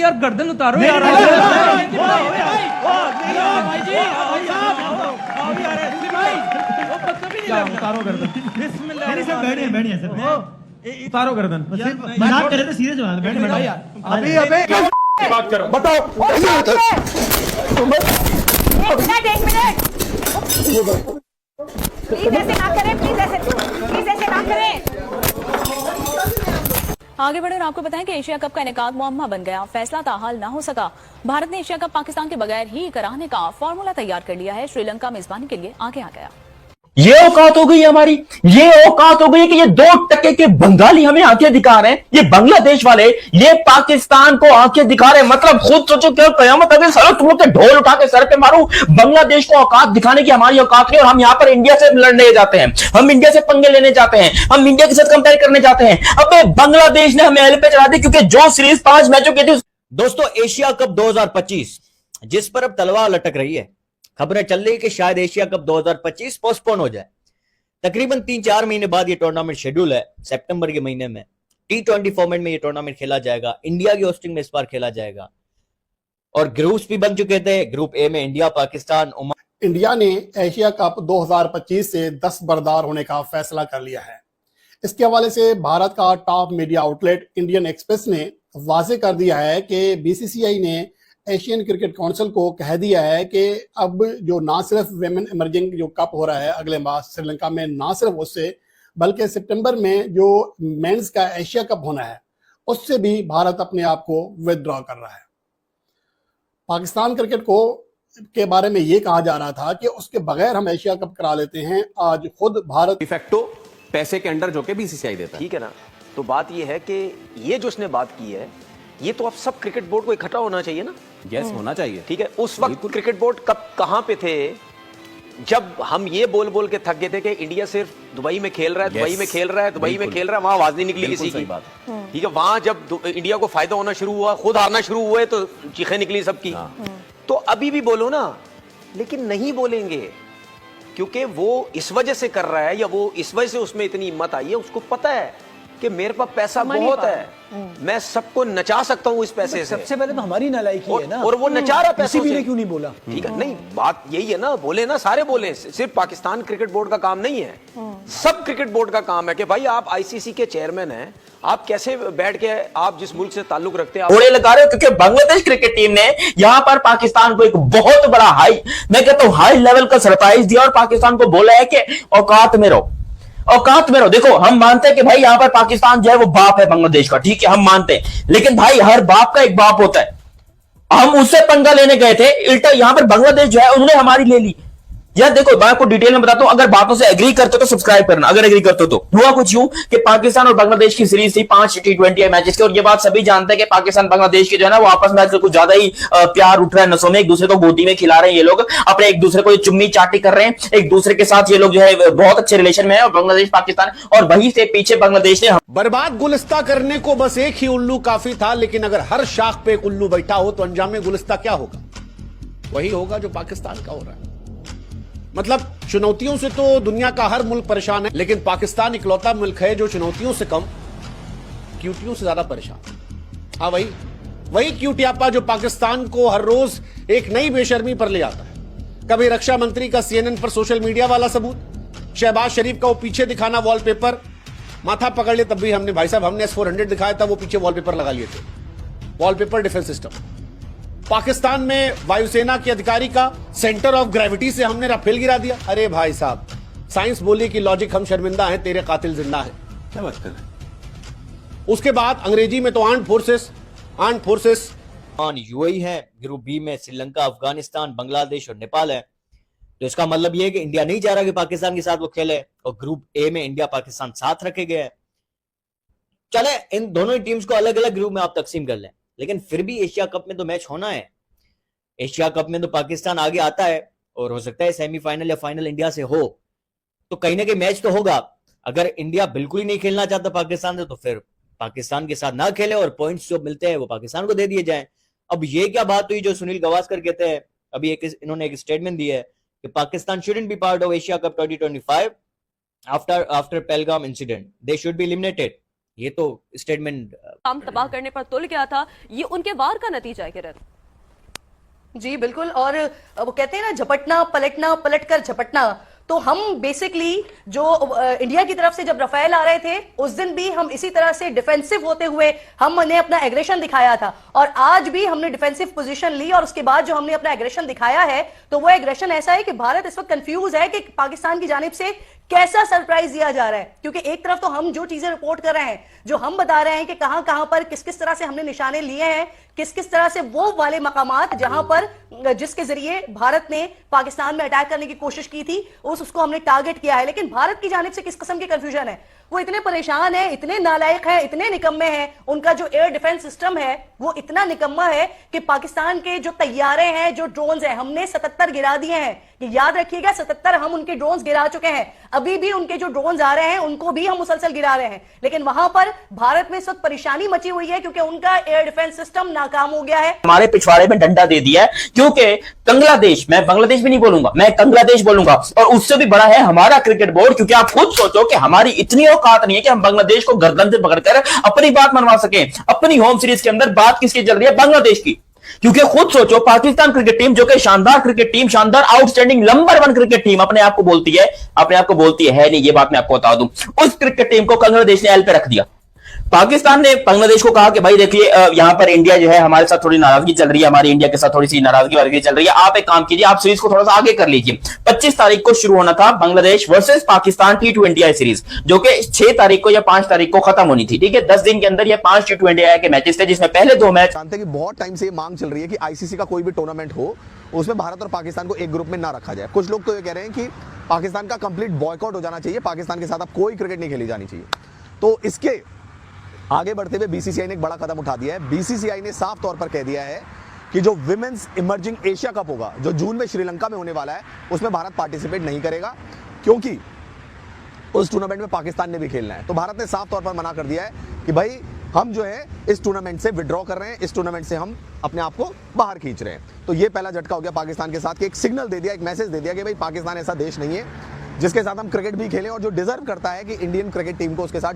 यार गर्दन उतारो यार। उतारो गर्दन। बैठिए सर, उतारो गर्दन। मजाक कर रहे थे, सीरियस बात है, बैठे यार। अभी बात करो, बताओ। एक मिनट प्लीज ऐसे ना करें, प्लीज ऐसे ना करें। आगे बढ़े और आपको बताएं कि एशिया कप का इनेकाद मुअम्मा बन गया। फैसला ताहाल ना हो सका। भारत ने एशिया कप पाकिस्तान के बगैर ही कराने का फॉर्मूला तैयार कर लिया है। श्रीलंका मेजबानी के लिए आगे आ गया। ये औकात हो गई हमारी, ये औकात हो गई कि ये 2% के बंगाली हमें आंखें दिखा रहे हैं, ये बांग्लादेश वाले ये पाकिस्तान को आंखें दिखा रहे हैं। मतलब खुद सोचो क्या कयामत अगर सर तुम लोग के ढोल उठा के सर पे मारूं। बांग्लादेश को औकात दिखाने की हमारी औकात नहीं, और हम यहां पर इंडिया से लड़ने जाते हैं, हम इंडिया से पंगे लेने जाते हैं, हम इंडिया के साथ कंपेयर करने जाते हैं। अब बांग्लादेश ने हमें एल पे चढ़ा दी क्योंकि जो सीरीज 5 मैचों की थी। दोस्तों, एशिया कप 2025 जिस पर अब तलवार लटक रही है, खबरें चल रही है कि शायद एशिया कप 2025 पोस्टपोन हो जाए। तकरीबन 3-4 महीने बाद ये टूर्नामेंट शेड्यूल है। सितंबर के महीने में T20 फॉर्मेट में ये टूर्नामेंट खेला जाएगा। इंडिया की होस्टिंग में इस बार खेला जाएगा और ग्रुप्स भी बन चुके थे। ग्रुप ए में इंडिया, पाकिस्तान, ओमान। इंडिया ने एशिया कप 2025 से दस्तबरदार होने का फैसला कर लिया है। इसके हवाले से भारत का top media outlet Indian express ने वाजे कर दिया है कि बीसीसीआई ने एशियन क्रिकेट काउंसिल को कह दिया है कि अब जो ना सिर्फ वेमेन इमर्जिंग जो कप हो रहा है अगले माह श्रीलंका में, ना सिर्फ उससे बल्कि सितंबर में जो मेंस का एशिया कप होना है उससे भी भारत अपने आप को विदड्रॉ कर रहा है। पाकिस्तान क्रिकेट को के बारे में ये कहा जा रहा था कि उसके बगैर हम एशिया कप करा लेते हैं। आज खुद भारत डिफेक्टो पैसे के अंडर जो कि बीसीसीआई देता है। ठीक है ना, तो बात ये है कि ये जो उसने बात की है ये तो अब सब क्रिकेट बोर्ड को इकट्ठा होना चाहिए ना। यस, होना चाहिए। ठीक है, उस वक्त क्रिकेट बोर्ड कब कहां पे थे जब हम ये बोल बोल के थक गए थे कि इंडिया सिर्फ दुबई में खेल रहा है, दुबई में खेल रहा है, दुबई में खेल रहा है, वहां आवाज नहीं निकली किसी की। ठीक है, वहां जब इंडिया को फायदा होना शुरू हुआ, खुद हारना शुरू हुए तो चीखें निकली सबकी। तो अभी भी बोलो ना, लेकिन नहीं बोलेंगे क्योंकि वो इस वजह से कर रहा है या वो इस वजह से उसमें इतनी हिम्मत आई है। उसको पता है कि मेरे पास पैसा बहुत है, मैं सबको नचा सकता हूं इस पैसे से। सबसे पहले तो हमारी नालायकी है ना, और वो नचा रहा पैसे भी क्यों नहीं बोला। ठीक है, नहीं बात यही है ना, बोले ना, सारे बोले, सिर्फ पाकिस्तान क्रिकेट बोर्ड का काम नहीं है, सब क्रिकेट बोर्ड का काम है कि भाई आप आईसीसी के चेयरमैन हैं, आप कैसे बैठ के आप जिस मुल्क से ताल्लुक रखते हैं घोड़े लगा रहे हो। क्योंकि बांग्लादेश क्रिकेट टीम ने यहां पर पाकिस्तान को एक बहुत बड़ा मैं कहता हूं हाई लेवल का सरप्राइज दिया और पाकिस्तान को बोला है कि औकात में रहो, औकात में रहो। देखो, हम मानते हैं कि भाई यहां पर पाकिस्तान जो है वो बाप है बांग्लादेश का, ठीक है, हम मानते हैं, लेकिन भाई हर बाप का एक बाप होता है। हम उससे पंगा लेने गए थे, उल्टा यहां पर बांग्लादेश जो है उन्होंने हमारी ले ली। यार देखो, मैं आपको डिटेल में बताता हूं, अगर बातों से एग्री करते हो तो सब्सक्राइब करना, अगर एग्री करते हो तो। हुआ कुछ यूं कि पाकिस्तान और बांग्लादेश की सीरीज थी 5 T20 मैचेस की, और ये बात सभी जानते हैं कि पाकिस्तान बांग्लादेश के जो है ना वो आपस में कुछ ज्यादा ही प्यार उठ रहा है नसों में, एक दूसरे को गोदी में खिला रहे हैं ये लोग, अपने एक दूसरे को चुम्मी चाटी कर रहे हैं, एक दूसरे के साथ ये लोग जो है बहुत अच्छे रिलेशन में है, और बांग्लादेश पाकिस्तान, और वहीं से पीछे बांग्लादेश ने बर्बाद गुलिस्ता करने को बस एक ही उल्लू काफी था, लेकिन अगर हर शाख पे एक उल्लू बैठा हो तो अंजाम गुलिस्ता क्या होगा? वही होगा जो पाकिस्तान का हो रहा है। मतलब चुनौतियों से तो दुनिया का हर मुल्क परेशान है, लेकिन पाकिस्तान इकलौता मुल्क है जो चुनौतियों से कम क्यूटियों से ज्यादा परेशान। हाँ, वही क्यूटियापा जो पाकिस्तान को हर रोज एक नई बेशर्मी पर ले आता है। कभी रक्षा मंत्री का CNN पर सोशल मीडिया वाला सबूत, शहबाज शरीफ का वो पीछे दिखाना वॉलपेपर, माथा पकड़ ले तब भी हमने, भाई साहब हमने S-400 दिखाया था, वो पीछे वॉलपेपर लगा लिए थे, वॉलपेपर डिफेंस सिस्टम। पाकिस्तान में वायुसेना के अधिकारी का सेंटर ऑफ ग्रेविटी से हमने राफेल गिरा दिया। अरे भाई साहब, साइंस बोली कि लॉजिक हम शर्मिंदा हैं, तेरे कातिल जिंदा है। क्या बात कर रहे हैं? उसके बाद अंग्रेजी में तो आर्म्ड फोर्सेस यूएई है, ग्रुप बी में श्रीलंका, अफगानिस्तान, बांग्लादेश और नेपाल है। तो इसका मतलब यह है कि इंडिया नहीं चाह रहा कि पाकिस्तान के साथ वो खेले, और ग्रुप ए में इंडिया पाकिस्तान साथ रखे गए हैं। चले इन दोनों ही टीम्स को अलग अलग ग्रुप में आप तकसीम कर लें, लेकिन फिर भी एशिया कप में तो मैच होना है। एशिया कप में तो पाकिस्तान आगे आता है और हो सकता है सेमीफाइनल या फाइनल इंडिया से हो, तो कहीं ना कहीं मैच तो होगा। अगर इंडिया बिल्कुल ही नहीं खेलना चाहता पाकिस्तान से, तो फिर पाकिस्तान के साथ ना खेले और पॉइंट्स जो मिलते हैं वो पाकिस्तान को दे दिए जाएं। अब ये क्या बात हुई जो सुनील गावस्कर कहते हैं, अभी इन्होंने एक स्टेटमेंट दिया है कि Pakistan shouldn't be part of Asia cup 2025 after Pahalgam incident, they should be eliminated. ये तो स्टेटमेंट काम तबाह करने पर तुल गया था, ये उनके वार का नतीजा है किरण। जी बिल्कुल, और वो कहते हैं ना झपटना पलटना, पलट कर झपटना। तो हम बेसिकली जो इंडिया की तरफ से जब रफेल आ रहे थे उस दिन भी हम इसी तरह से डिफेंसिव होते हुए हमने अपना एग्रेशन दिखाया था, और आज भी हमने डिफेंसिव पोजीशन ली, और उसके बाद जो हमने अपना एग्रेशन दिखाया है तो वो एग्रेशन ऐसा है कि भारत इस वक्त कंफ्यूज है कि पाकिस्तान की जानिब से कैसा सरप्राइज दिया जा रहा है। क्योंकि एक तरफ तो हम जो चीजें रिपोर्ट कर रहे हैं, जो हम बता रहे हैं कि कहां कहां पर किस किस तरह से हमने निशाने लिए हैं, किस किस तरह से वो वाले मकामात जहां पर जिसके जरिए भारत ने पाकिस्तान में अटैक करने की कोशिश की थी उसको हमने टारगेट किया है। लेकिन भारत की जानिब से किस किस्म की कंफ्यूजन है, वो इतने परेशान है, इतने नालायक हैं, इतने निकम्मे हैं, उनका जो एयर डिफेंस सिस्टम है वो इतना निकम्मा है कि पाकिस्तान के जो तैयारे हैं, जो ड्रोन्स हैं, हमने 77 गिरा दिए हैं। ये याद रखिएगा, 77 हम उनके ड्रोन्स गिरा चुके हैं। अभी भी उनके जो ड्रोन्स आ रहे हैं उनको भी हम मुसलसल गिरा रहे हैं। लेकिन वहां पर भारत में इस वक्त परेशानी मची हुई है क्योंकि उनका एयर डिफेंस सिस्टम नाकाम हो गया है। हमारे पिछवाड़े में डंडा दे दिया है, क्योंकि बांग्लादेश, मैं बांग्लादेश भी नहीं बोलूंगा, मैं बांग्लादेश बोलूंगा, और उससे भी बड़ा है हमारा क्रिकेट बोर्ड। क्योंकि आप खुद सोचो कि हमारी इतनी औकात नहीं है कि हम बांग्लादेश को गर्दन से पकड़कर अपनी बात मनवा सकें। अपनी होम सीरीज के अंदर बात किसकी चल रही है? बांग्लादेश की। क्योंकि खुद सोचो, पाकिस्तान क्रिकेट टीम जो कि शानदार क्रिकेट टीम, शानदार आउटस्टैंडिंग नंबर 1 क्रिकेट टीम अपने आप को बोलती है, है नहीं, ये बात मैं आपको बता दूं। उस क्रिकेट टीम को बांग्लादेश ने एल पे रख दिया। पाकिस्तान ने बांग्लादेश को कहा कि भाई देखिए, यहां पर इंडिया जो है हमारे साथ थोड़ी नाराजगी चल रही है, हमारी इंडिया के साथ थोड़ी सी नाराजगी चल रही है, आप एक काम कीजिए, आप सीरीज को थोड़ा सा आगे कर लीजिए। 25 तारीख को शुरू होना था Bangladesh versus Pakistan T20 series, जो कि 6 तारीख को या 5 तारीख को खत्म होनी थी। ठीक है, 10 दिन के अंदर ये 5 T20 के मैचेस थे, जिसमें पहले 2 मैच। जानते हैं कि बहुत टाइम से ये मांग चल रही है कि आईसीसी का कोई भी टूर्नामेंट हो उसमें भारत और पाकिस्तान को एक ग्रुप में ना रखा जाए। कुछ लोग तो ये कह रहे हैं कि पाकिस्तान का कंप्लीट बॉयकॉट हो जाना चाहिए, पाकिस्तान के साथ अब कोई क्रिकेट नहीं खेली जानी चाहिए। तो इसके आगे बढ़ते हुए बीसीसीआई ने एक बड़ा कदम उठा दिया है। बीसीसीआई ने साफ तौर पर कह दिया है कि जो विमेंस इमर्जिंग एशिया कप होगा, जो जून में श्रीलंका में होने वाला है, उसमें भारत पार्टिसिपेट नहीं करेगा, क्योंकि उस टूर्नामेंट में पाकिस्तान ने भी खेलना है। तो भारत ने साफ तौर पर मना कर दिया है कि भाई हम जो है इस टूर्नामेंट से विड्रॉ कर रहे हैं, इस टूर्नामेंट से हम अपने आप को बाहर खींच रहे हैं। तो ये पहला झटका हो गया पाकिस्तान के साथ, कि एक सिग्नल दे दिया, एक मैसेज दे दिया कि भाई पाकिस्तान ऐसा देश नहीं है जिसके साथ हम क्रिकेट भी खेलें, और जो डिजर्व करता है कि इंडियन क्रिकेट टीम को उसके साथ